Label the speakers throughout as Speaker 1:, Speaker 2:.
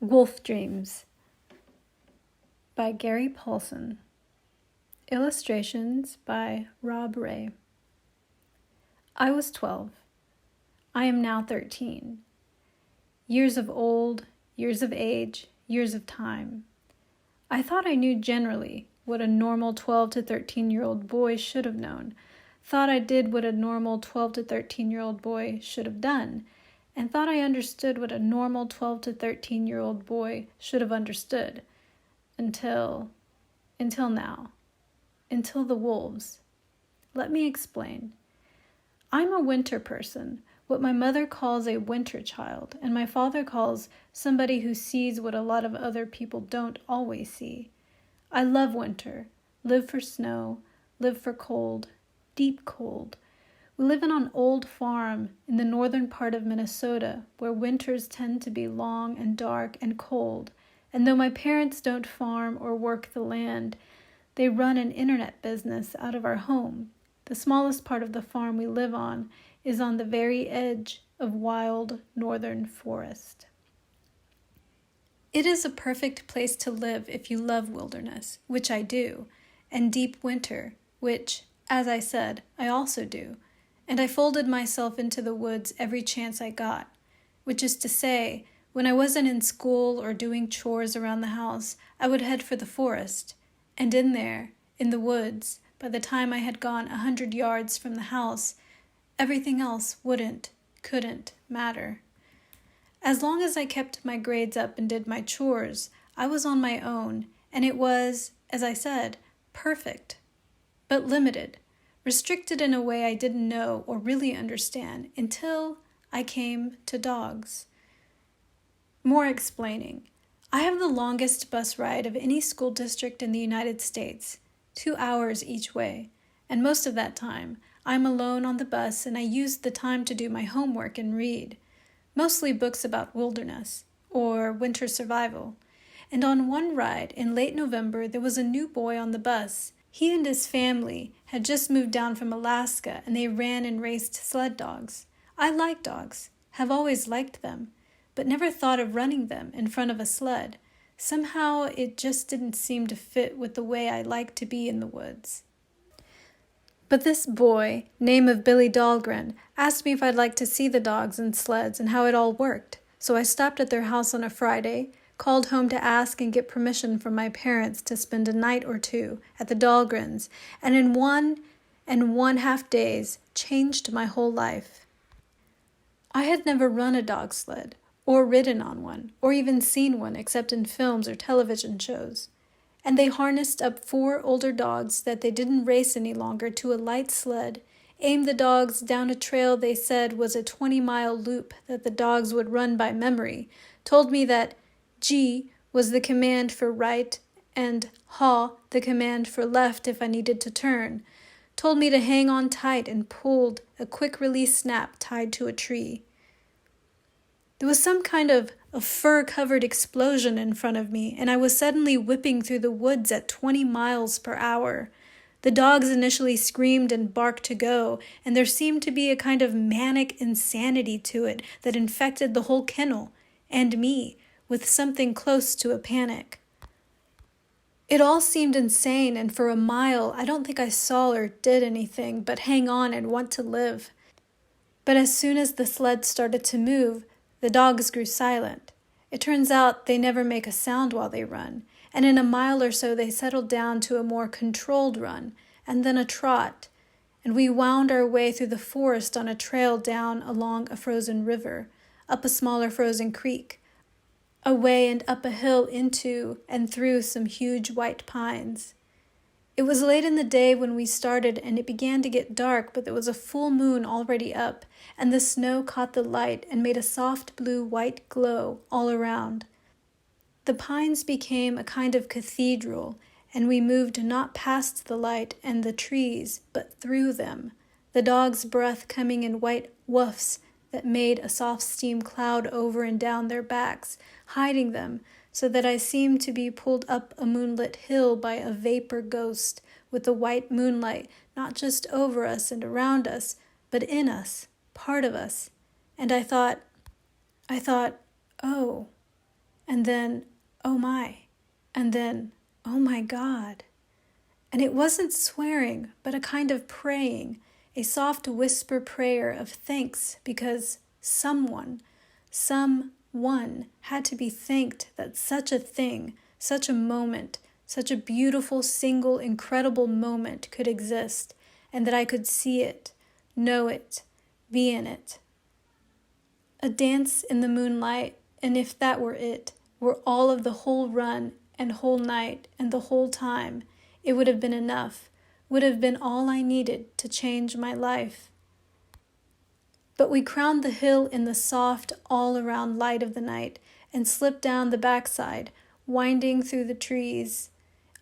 Speaker 1: Wolfdreams by Gary Paulsen. Illustrations by Rob Ray. I was 12. I am now 13. Years of old, years of age, years of time. I thought I knew generally what a normal 12 to 13-year-old boy should have known, thought I did what a normal 12 to 13-year-old boy should have done, and thought I understood what a normal 12 to 13-year-old boy should have understood. Until now. Until the wolves. Let me explain. I'm a winter person, what my mother calls a winter child, and my father calls somebody who sees what a lot of other people don't always see. I love winter, live for snow, live for cold, deep cold. We live on an old farm in the northern part of Minnesota where winters tend to be long and dark and cold, and though my parents don't farm or work the land, they run an internet business out of our home. The smallest part of the farm we live on is on the very edge of wild northern forest. It is a perfect place to live if you love wilderness, which I do, and deep winter, which, as I said, I also do. And I folded myself into the woods every chance I got, which is to say, when I wasn't in school or doing chores around the house, I would head for the forest. And in there, in the woods, by the time I had gone 100 yards from the house, everything else couldn't matter. As long as I kept my grades up and did my chores, I was on my own, and it was, as I said, perfect, but limited. Restricted in a way I didn't know or really understand until I came to dogs. More explaining. I have the longest bus ride of any school district in the United States, 2 hours each way, and most of that time I'm alone on the bus and I use the time to do my homework and read, mostly books about wilderness or winter survival. And on one ride in late November there was a new boy on the bus. He and his family had just moved down from Alaska and they ran and raced sled dogs. I like dogs, have always liked them, but never thought of running them in front of a sled. Somehow it just didn't seem to fit with the way I like to be in the woods. But this boy, name of Billy Dahlgren, asked me if I'd like to see the dogs and sleds and how it all worked. So I stopped at their house on a Friday, called home to ask and get permission from my parents to spend a night or two at the Dahlgrens, and in 1.5 days changed my whole life. I had never run a dog sled, or ridden on one, or even seen one except in films or television shows. And they harnessed up 4 older dogs that they didn't race any longer to a light sled, aimed the dogs down a trail they said was a 20-mile loop that the dogs would run by memory, told me that G was the command for right and Ha the command for left if I needed to turn, told me to hang on tight and pulled a quick-release snap tied to a tree. There was some kind of a fur-covered explosion in front of me, and I was suddenly whipping through the woods at 20 miles per hour. The dogs initially screamed and barked to go, and there seemed to be a kind of manic insanity to it that infected the whole kennel, and me, with something close to a panic. It all seemed insane, and for a mile I don't think I saw or did anything but hang on and want to live. But as soon as the sled started to move, the dogs grew silent. It turns out they never make a sound while they run, and in a mile or so they settled down to a more controlled run, and then a trot, and we wound our way through the forest on a trail down along a frozen river, up a smaller frozen creek, away and up a hill into and through some huge white pines. It was late in the day when we started, and it began to get dark, but there was a full moon already up, and the snow caught the light and made a soft blue-white glow all around. The pines became a kind of cathedral, and we moved not past the light and the trees, but through them, the dog's breath coming in white woofs that made a soft steam cloud over and down their backs, hiding them, so that I seemed to be pulled up a moonlit hill by a vapor ghost, with the white moonlight not just over us and around us, but in us, part of us. And I thought, oh. and then, oh my, and then, oh my God. And it wasn't swearing, but a kind of praying, a soft whisper prayer of thanks because someone had to be thanked that such a thing, such a moment, such a beautiful, single, incredible moment could exist, and that I could see it, know it, be in it. A dance in the moonlight, and if that were it, were all of the whole run and whole night and the whole time, it would have been enough, would have been all I needed to change my life. But we crowned the hill in the soft, all-around light of the night and slipped down the backside, winding through the trees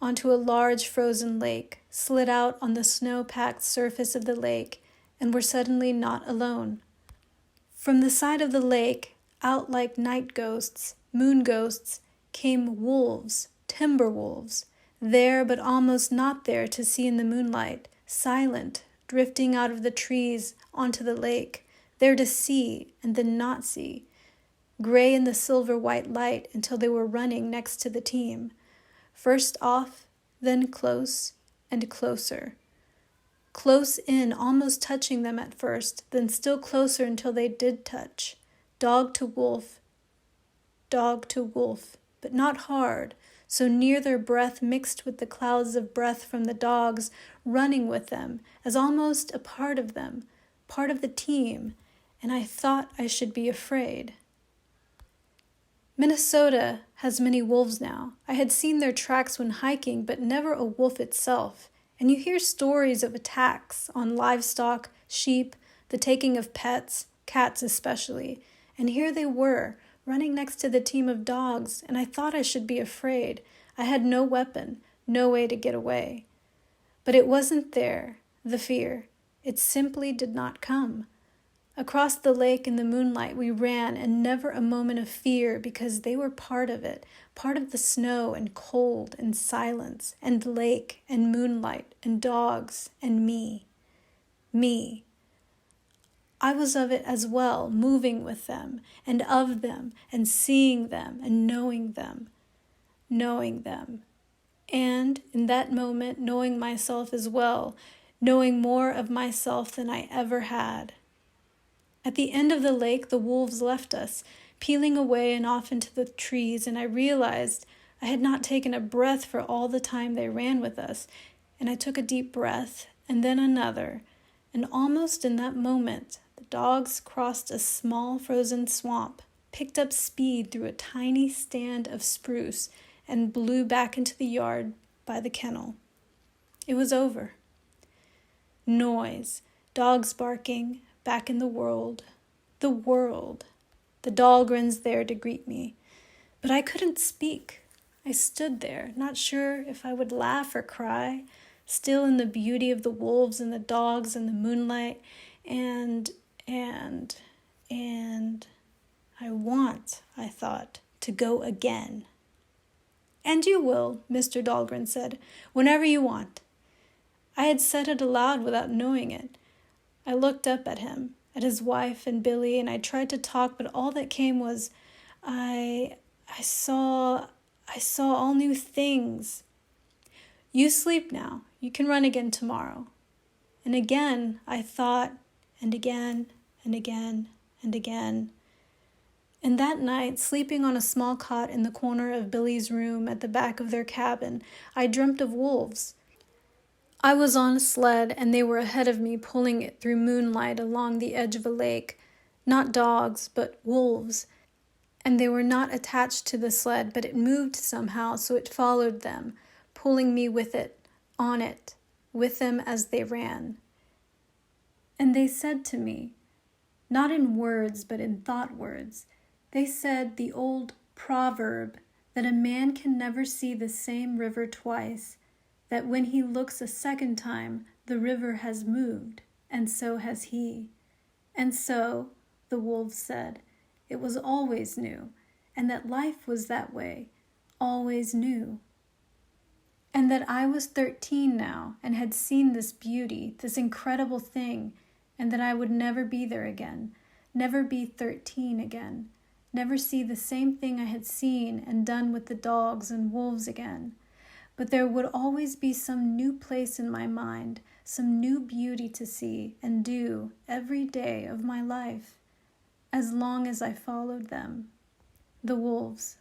Speaker 1: onto a large frozen lake, slid out on the snow-packed surface of the lake, and were suddenly not alone. From the side of the lake, out like night ghosts, moon ghosts, came wolves, timber wolves, there but almost not there to see in the moonlight, silent, drifting out of the trees onto the lake, there to see and then not see, gray in the silver-white light until they were running next to the team, first off, then close and closer. Close in, almost touching them at first, then still closer until they did touch, dog to wolf, but not hard, so near their breath mixed with the clouds of breath from the dogs running with them, as almost a part of them, part of the team, and I thought I should be afraid. Minnesota has many wolves now. I had seen their tracks when hiking, but never a wolf itself, and you hear stories of attacks on livestock, sheep, the taking of pets, cats especially, and here they were, running next to the team of dogs, and I thought I should be afraid. I had no weapon, no way to get away. But it wasn't there, the fear. It simply did not come. Across the lake in the moonlight we ran, and never a moment of fear because they were part of it, part of the snow and cold and silence and lake and moonlight and dogs and me. Me. I was of it as well, moving with them and of them and seeing them and knowing them. And in that moment, knowing myself as well, knowing more of myself than I ever had. At the end of the lake, the wolves left us, peeling away and off into the trees, and I realized I had not taken a breath for all the time they ran with us, and I took a deep breath, and then another, and almost in that moment, the dogs crossed a small frozen swamp, picked up speed through a tiny stand of spruce, and blew back into the yard by the kennel. It was over. Noise, dogs barking, back in the world. The Dahlgrens there to greet me. But I couldn't speak. I stood there, not sure if I would laugh or cry, still in the beauty of the wolves and the dogs and the moonlight, and I thought, to go again. And you will, Mr. Dahlgren said, whenever you want. I had said it aloud without knowing it. I looked up at him, at his wife and Billy, and I tried to talk, but all that came was, I saw all new things. You sleep now. You can run again tomorrow. And again, I thought, and again, and again, and again. And that night, sleeping on a small cot in the corner of Billy's room at the back of their cabin, I dreamt of wolves. I was on a sled, and they were ahead of me, pulling it through moonlight along the edge of a lake. Not dogs, but wolves. And they were not attached to the sled, but it moved somehow, so it followed them, pulling me with it, on it, with them as they ran. And they said to me, not in words, but in thought words, they said the old proverb that a man can never see the same river twice, that when he looks a second time, the river has moved, and so has he. And so, the wolves said, it was always new, and that life was that way, always new. And that I was 13 now, and had seen this beauty, this incredible thing, and that I would never be there again, never be 13 again, never see the same thing I had seen and done with the dogs and wolves again. But there would always be some new place in my mind, some new beauty to see and do every day of my life, as long as I followed them. The wolves.